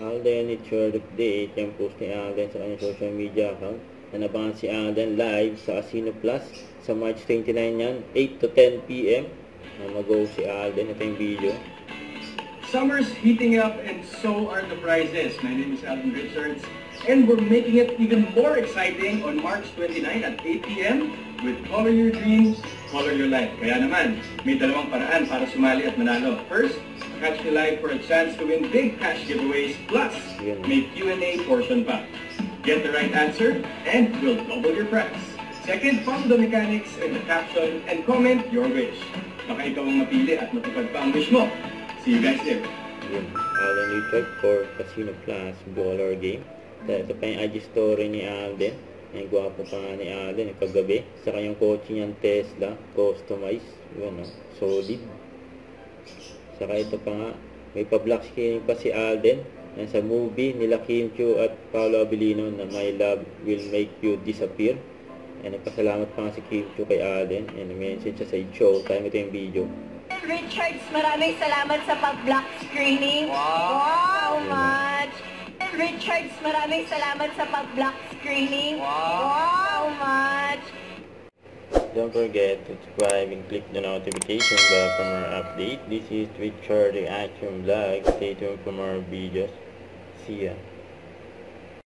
Alden, it's your update. Yung post ni Alden sa kanyang social media account. Na nabangan si Alden live sa Casino Plus sa March 29 yan, 8 to 10 p.m. Mag-go si Alden. Ito yung video. Summer's heating up and so are the prizes. My name is Alden Richards and we're making it even more exciting on March 29 at 8 p.m. with Color Your Dreams, Color Your Life. Kaya naman, may dalawang paraan para sumali at manalo. First, catch me live for a chance to win big cash giveaways plus may Q&A portion pa. Get the right answer and we'll double your prize. Second, follow the mechanics in the caption and comment your wish. Baka ikaw ang mapili at matupad pa ang wish mo. See you guys there. Yun, Alden Richard for Casino Plus Baller Game. Ito pa yung IG story ni Alden. Yung gwapo pa nga ni Alden kagabi. Sa kanyang kotse niyang Tesla, customized. Yun, no? Solid. Saka ito pa nga, may pa-black screening pa si Alden. Yan sa movie nila Kim Chiu at Paolo Abilino na My Love Will Make You Disappear. Yan, nagpasalamat pa nga si Kim Chiu kay Alden. Yan, message siya sa Showtime. Ito yung video. Richards, maraming salamat sa pag-block screening. Wow, much. Richards, maraming salamat sa pag-block screening. Wow, much. Don't forget to subscribe and click the notification bell for more update. This is Richard Reaction Vlog. Stay tuned for more videos. See ya.